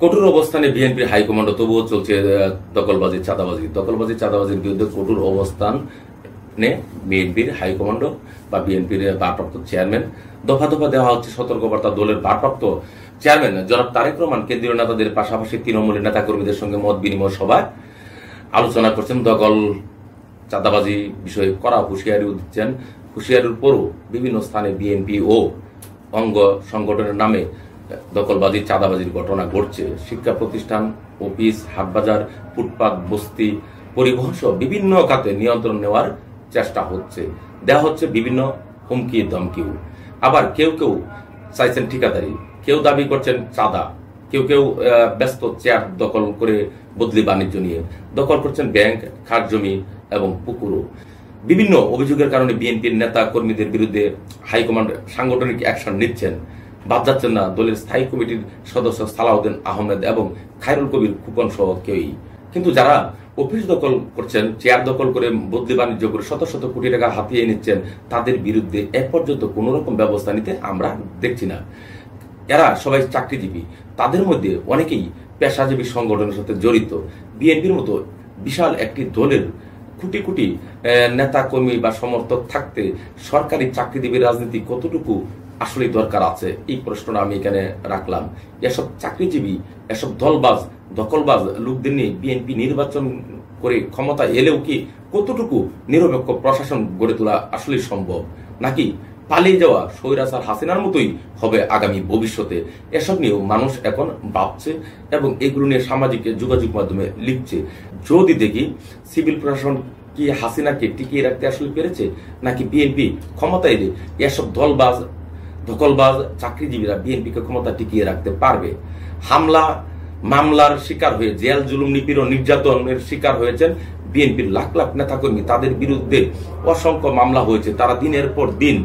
কঠোর অবস্থানে বিএনপির হাইকমান্ড, তবুও চলছে দখলবাজি চাঁদাবাজির বিরুদ্ধে কঠোর অবস্থান বিএনপির হাইকমান্ড বা বিএনপির ভারপ্রাপ্ত চেয়ারম্যান। দফা দফা দেওয়া হচ্ছে সতর্কবার্তা। দলের ভারপ্রাপ্ত চেয়ারম্যান জনাব তারেক রহমান কেন্দ্রীয় নেতাদের পাশাপাশি তৃণমূলের নেতাকর্মীদের সঙ্গে মত বিনিময় সভায় আলোচনা করছেন। দখল চাঁদাবাজি বিষয়ে কড়া হুঁশিয়ারি দিচ্ছেন। হুঁশিয়ারির পরও বিভিন্ন স্থানে বিএনপি ও অঙ্গ সংগঠনের নামে দখলবাজি চাঁদাবাজির ঘটনা ঘটছে। শিক্ষা প্রতিষ্ঠান, অফিস, হাটবাজার, ফুটপাত, বস্তি, পরিবহন সহ বিভিন্ন খাতে নিয়ন্ত্রণ নেওয়ার চেষ্টা হচ্ছে, দেওয়া হচ্ছে বিভিন্ন হুমকি ধমকিও। আবার কেউ কেউ চাইছেন ঠিকাদারি, কেউ দাবি করছেন চাঁদা, কেউ কেউ ব্যস্ত চেয়ার দখল করে বদলি বাণিজ্য নিয়ে দখল করছেন ব্যাংক, খাস জমি এবং পুকুরও। বিভিন্ন অভিযোগের কারণে বিএনপির নেতা কর্মীদের বিরুদ্ধে হাইকমান্ড সাংগঠনিক অ্যাকশন নিচ্ছেন। বাদ যাচ্ছেন না দলের স্থায়ী কমিটির সদস্য সালাউদ্দিন আহমেদ এবং খায়রুল কবির খোকন সহ কেউই। কিন্তু যারা অফিস দখল করছেন, চেয়ার দখল করে বদলি বাণিজ্য করে শত শত কোটি টাকা হাতিয়ে নিচ্ছেন, তাদের বিরুদ্ধে এ পর্যন্ত কোন রকম ব্যবস্থা নিতে আমরা দেখছি না। এরা সবাই চাকরিজীবী, তাদের মধ্যে অনেকেই পেশাজীবী সংগঠনের সাথে জড়িত। বিএনপির মতো বিশাল একটি দলের কোটি কোটি নেতা কর্মী বা সমর্থক থাকতে সরকারি চাকরিজীবী রাজনীতি কতটুকু আসলে দরকার আছে, এই প্রশ্নটা আমি এখানে রাখলাম। এসব চাকরিজীবী, এসব দলবাজ, দখলবাজ লোকদের নিয়ে বিএনপি নির্বাচন করে ক্ষমতা এলেও কি কতটুকু নিরপেক্ষ প্রশাসন গড়ে তোলা আসলে সম্ভব, নাকি পালিয়ে যাওয়া স্বৈরাচার হাসিনার মতোই হবে আগামী ভবিষ্যতে? এসব নিয়েও মানুষ এখন ভাবছে এবং এগুলো নিয়ে সামাজিক যোগাযোগ মাধ্যমে লিখছে। যদি দেখি সিভিল প্রশাসন কি হাসিনাকে টিকিয়ে রাখতে আসলে পেরেছে, নাকি বিএনপি ক্ষমতা এলে এসব দলবাজ, দখলবাজ চাকরিজীবীরা বিএনপিকে ক্ষমতা টিকিয়ে রাখতে পারবে? হামলা মামলার শিকার হয়ে জেল জুলুম নিপীড়ন নির্যাতনের শিকার হয়েছেন বিএনপির লাখ লাখ নেতাকর্মী। তাদের বিরুদ্ধে অসংখ্য মামলা হয়েছে। তারা দিনের পর দিন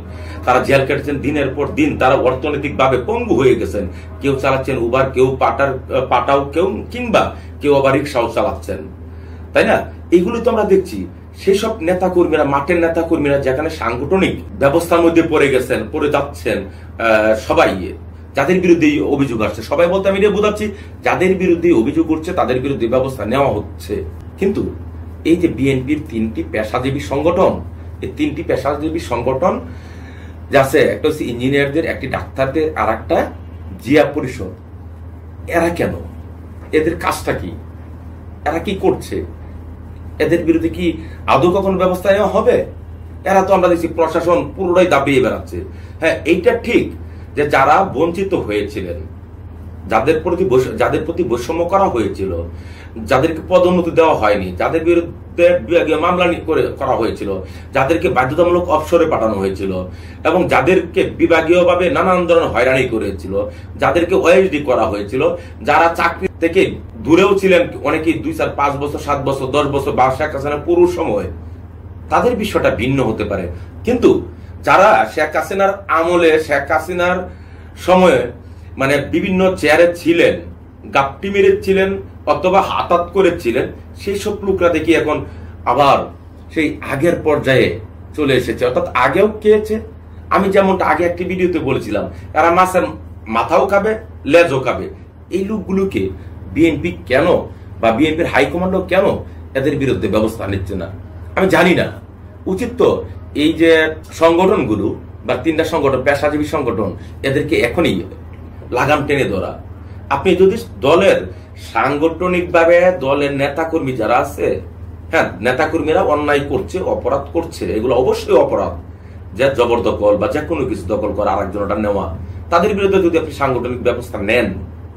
তারা জেল কেটেছেন, দিনের পর দিন তারা অর্থনৈতিকভাবে পঙ্গু হয়ে গেছেন। কেউ চালাচ্ছেন উবার, কেউ পাটাও, কেউ কিংবা কেউ আবার রিক্সাও চালাচ্ছেন, তাই না? এইগুলো তো আমরা দেখছি। সেসব নেতাকর্মীরা, মাঠের নেতাকর্মীরা যেখানে সাংগঠনিক ব্যবস্থার মধ্যে পড়ে যাচ্ছেন সবাই, যাদের বিরুদ্ধে অভিযোগ আসছে, সবাই বলতে আমি এটা বোঝাচ্ছি যাদের বিরুদ্ধে অভিযোগ উঠছে তাদের বিরুদ্ধে ব্যবস্থা নেওয়া হচ্ছে। কিন্তু এই যে বিএনপির তিনটি পেশাজীবী সংগঠন, এই তিনটি পেশাজীবী সংগঠন যে আছে, একটা হচ্ছে ইঞ্জিনিয়ারদের, একটি ডাক্তারদের, আর একটা জিয়া পরিষদ, এরা কেন? এদের কাজটা কি? এরা কি করছে? এদের বিরুদ্ধে কি আদৌ কখনো ব্যবস্থা নেওয়া হবে? এরা তো আমরা দেখছি প্রশাসন পুরোটাই দাবিয়ে বেড়াচ্ছে। হ্যাঁ, এইটা ঠিক যে যারা বঞ্চিত হয়েছিলেন, যাদের প্রতি বৈষম্য করা হয়েছিল, যাদেরকে পদোন্নতি দেওয়া হয়নি, যাদের বিরুদ্ধে বিভাগীয় মামলা করা হয়েছিল, যাদেরকে বাধ্যতামূলক অবসরে পাঠানো হয়েছিল এবং যাদেরকে বিভাগীয়ভাবে নানান ধরনের হয়রানি করেছিল, যাদেরকে ওএসডি করা হয়েছিল, যারা চাকরি থেকে দূরেও ছিলেন, অনেকেই 2, 4, 5 বছর, 7 বছর, 10 বছর বা শেখ হাসিনার পুরো সময়, তাদের বিষয়টা ভিন্ন হতে পারে। কিন্তু যারা শেখ হাসিনার আমলে, শেখ হাসিনার সময়ে মানে বিভিন্ন চেয়ারে ছিলেন, গাপটি মেরেছিলেন অথবা হাতাত করেছিলেন, সেই সব লোকরা দেখি এখন আবার সেই আগের পর্যায়ে চলে এসেছে। অর্থাৎ আগেও খেয়েছে। আমি যেমনটা আগে একটি ভিডিওতে বলেছিলাম, এরা মাছের মাথাও খাবে, লেজও খাবে। এই লোকগুলোকে বিএনপি কেন বা বিএনপির হাইকমান্ড কেন এদের বিরুদ্ধে ব্যবস্থা নিচ্ছে না আমি জানি না। উচিত তো এই যে সংগঠনগুলো বা তিনটা সংগঠন, পেশাজীবী সংগঠন, এদেরকে এখনই লাগাম টেনে ধরা। আপনি যদি দলের সাংগঠনিকভাবে দলের নেতাকর্মী যারা আছে, হ্যাঁ, নেতাকর্মীরা অন্যায় করছে, অপরাধ করছে, এগুলো অবশ্যই অপরাধ, যে জবরদখল বা যে কোনো কিছু দখল করা, আরেকজনটা নেওয়া, তাদের বিরুদ্ধে যদি আপনি সাংগঠনিক ব্যবস্থা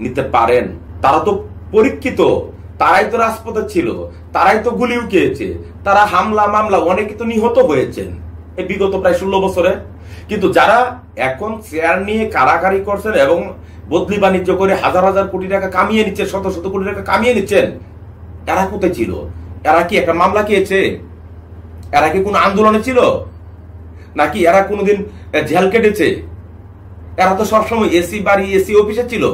নিতে পারেন, তারা তো পরীক্ষিত, তারাই তো রাজপথে ছিল, তারাই তো গুলিও খেয়েছে, তারা হামলা মামলা অনেকে তো নিহত হয়েছেন এই বিগত প্রায় 16 বছরে। কিন্তু যারা এখন চেয়ার নিয়ে কারাকারি করছেন এবং বদলি বাণিজ্য করে হাজার হাজার কোটি টাকা কামিয়ে নিচ্ছেন, শত শত কোটি টাকা কামিয়ে নিচ্ছেন, এরা কোথায় ছিল? এরা কি একটা মামলা খেয়েছে? এরা কি কোনো আন্দোলনে ছিল? নাকি এরা কোনোদিন জেল কেটেছে? এরা তো সবসময় এসি বাড়ি, এসি অফিসে ছিল।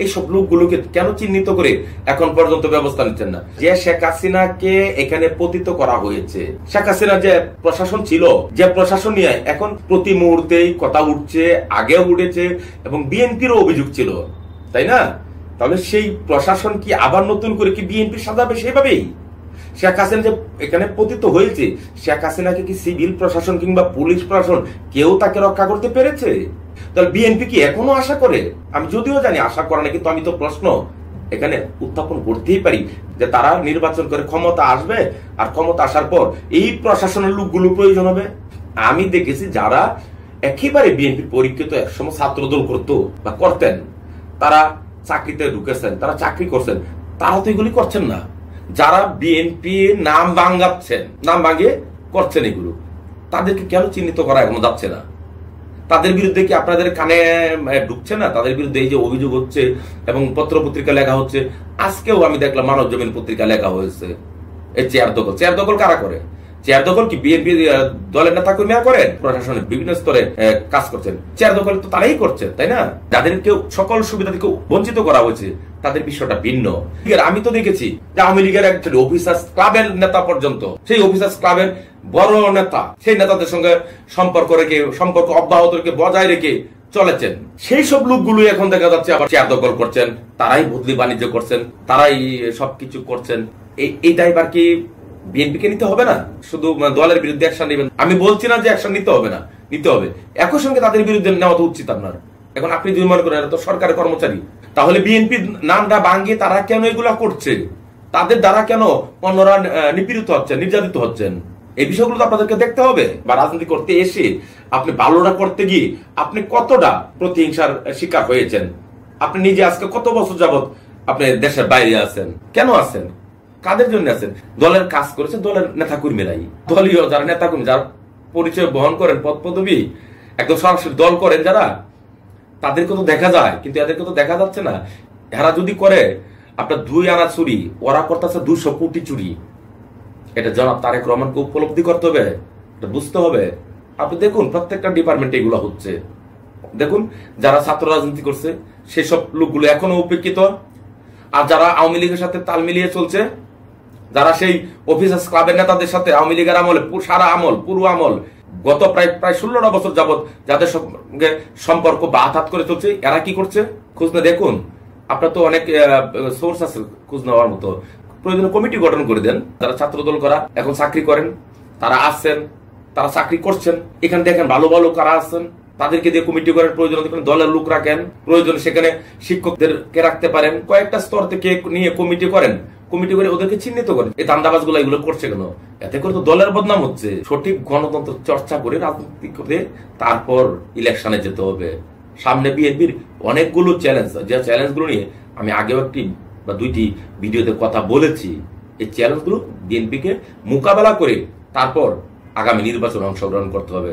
এইসব লোকগুলোকে কেন চিহ্নিত করে এখন পর্যন্ত ব্যবস্থা নিচ্ছেন না? যে শেখ হাসিনাকে এখানে পতিত করা হয়েছে, শেখ হাসিনা যে প্রশাসন ছিল, যে প্রশাসন নিয়ে এখন প্রতি মুহূর্তেই কথা উঠছে, আগেও উঠেছে এবং বিএনপিরও অভিযোগ ছিল, তাই না? তাহলে সেই প্রশাসন কি আবার নতুন করে কি বিএনপি সাজাবে সেভাবেই? শেখ হাসিনা যে এখানে পতিত হয়েছে, শেখ হাসিনাকে কি সিভিল প্রশাসন কিংবা পুলিশ প্রশাসন কেউ তাকে রক্ষা করতে পেরেছে? তাহলে বিএনপি কি এখনো আশা করে? আমি যদিও জানি আশা করে না, কিন্তু আমি তো প্রশ্ন এখানে উত্থাপন করতেই পারি যে তারা নির্বাচন করে ক্ষমতা আসবে, আর ক্ষমতা আসার পর এই প্রশাসনের লোকগুলো প্রয়োজন হবে। আমি দেখেছি যারা একেবারে বিএনপি পরীক্ষিত একসময় ছাত্রদল করতো বা করতেন, তারা চাকরিতে ঢুকেছেন, তারা চাকরি করছেন, তারা তো এগুলি করছেন না। যারা বিএনপি নাম ভাঙাচ্ছেন, নাম ভাঙিয়ে করছেন এগুলো, তাদেরকে কেন চিহ্নিত করা এখনো যাচ্ছে না? তাদের বিরুদ্ধে কি আপনাদের কানে ঢুকছে না? তাদের বিরুদ্ধে এই যে অভিযোগ হচ্ছে এবং পত্র পত্রিকা লেখা হচ্ছে, আজকেও আমি দেখলাম মানব জমিন পত্রিকা লেখা হয়েছে এই চেয়ার দখল। চেয়ার দখল কারা করে? চেয়ার দখল কি বিএনপি দলের নেতা কর্মীরা করেন? প্রশাসনের বিভিন্ন স্তরে কাজ করছেন, চেয়ার দখল তো তারাই করছেন, তাই না? যাদেরকে সকল সুবিধা থেকে বঞ্চিত করা হয়েছে তাদের বিষয়টা ভিন্ন। আমি তো দেখেছি যে আওয়ামী লীগের একজন অফিসার্স ক্লাবের নেতা পর্যন্ত, সেই অফিসার্স ক্লাবের বড় নেতা, সেই নেতাদের সঙ্গে সম্পর্ক অব্যাহত রেখে বজায় রেখে চলেছেন। সেই সব লোকগুলো এখন দেখা যাচ্ছে আবার চেয়ার দখল করছেন, তারাই বদলি বাণিজ্য করছেন, তারাই সবকিছু করছেন। এই দায়ভার কি বিএনপিকে নিতে হবে না? শুধু দলের বিরুদ্ধে অ্যাকশন নেবেন আমি বলছি না যে অ্যাকশন নিতে হবে না, নিতে হবে। একই সঙ্গে তাদের বিরুদ্ধে নেওয়া তো উচিত আপনার। এখন আপনি যদি মনে করেন তো সরকারের কর্মচারী, তাহলে বিএনপি নামটা ভাঙিয়ে তারা কেন এগুলা করছে? তাদের দ্বারা কেন অন্যরা নিপীড়িত হচ্ছেন, নির্যাতিত হচ্ছেন? এই বিষয়গুলো তো আপনাদেরকে দেখতে হবে। বা রাজনীতি করতে এসে আপনি ভালোটা করতে গিয়ে আপনি কতটা প্রতিহিংসার শিকার হয়েছেন? আপনি নিজে আজকে কত বছর যাবত আপনি দেশের বাইরে আছেন, কেন আছেন? কাদের জন্য আছেন? দলের কাজ করেছে দলের নেতা কর্মীরাই, দলীয় যারা নেতা কর্মী, যারা পরিচয় বহন করেন, পদ পদবি একদম সরাসরি দল করেন যারা, তাদেরকে তো দেখা যায়, কিন্তু এদেরকে তো দেখা যাচ্ছে না। এরা যদি করে আপনার 2 আনা চুরি, ওরা করতেছে 200 কোটি চুরি। এটা জনাব তারেক রহমানকে উপলব্ধি করতে হবে, এটা বুঝতে হবে। আপনি দেখুন প্রত্যেকটা ডিপার্টমেন্টে এগুলো হচ্ছে। দেখুন যারা ছাত্র রাজনীতি করছে সেসব লোকগুলো এখনো উপেক্ষিত, আর যারা আওয়ামী লীগের সাথে তাল মিলিয়ে চলছে, যারা সেই অফিসার্স ক্লাবের নেতাদের সাথে আওয়ামী লীগের আমলে সারা আমল পুরো আমল গত প্রায় 16টা বছর যাবত যাদের সঙ্গে সম্পর্ক বা আঘাত করে চলছে, এরা কি করছে খোঁজ না দেখুন। আপনার তো অনেক সোর্স আছে খোঁজ নেওয়ার মতো। প্রয়োজনে কমিটি গঠন করে দেন। যারা ছাত্রদল করা এখন চাকরি করেন, তারা আসছেন, তারা চাকরি করছেন, এখানে দেখেন ভালো ভালো কারা আছেন, তাদেরকে দিয়ে কমিটি করেন। প্রয়োজন দলের লোক রাখেন, প্রয়োজন সেখানে শিক্ষকদেরকে রাখতে পারেন। কয়েকটা স্তর থেকে নিয়ে কমিটি করেন, কমিটি করে ওদেরকে চিহ্নিত করেন। এই দান্দাবাজ গুলো এগুলো করছে কেন? এতে করে তো দলের বদনাম হচ্ছে। সঠিক গণতন্ত্র চর্চা করে রাজনীতি করে তারপর ইলেকশনে যেতে হবে। সামনে বিএনপির অনেকগুলো চ্যালেঞ্জ, যে চ্যালেঞ্জগুলো নিয়ে আমি আগেও 1 বা 2টি ভিডিওতে কথা বলেছি। এই চ্যালেঞ্জগুলো বিএনপিকে মোকাবেলা করে তারপর আগামী নির্বাচনে অংশগ্রহণ করতে হবে।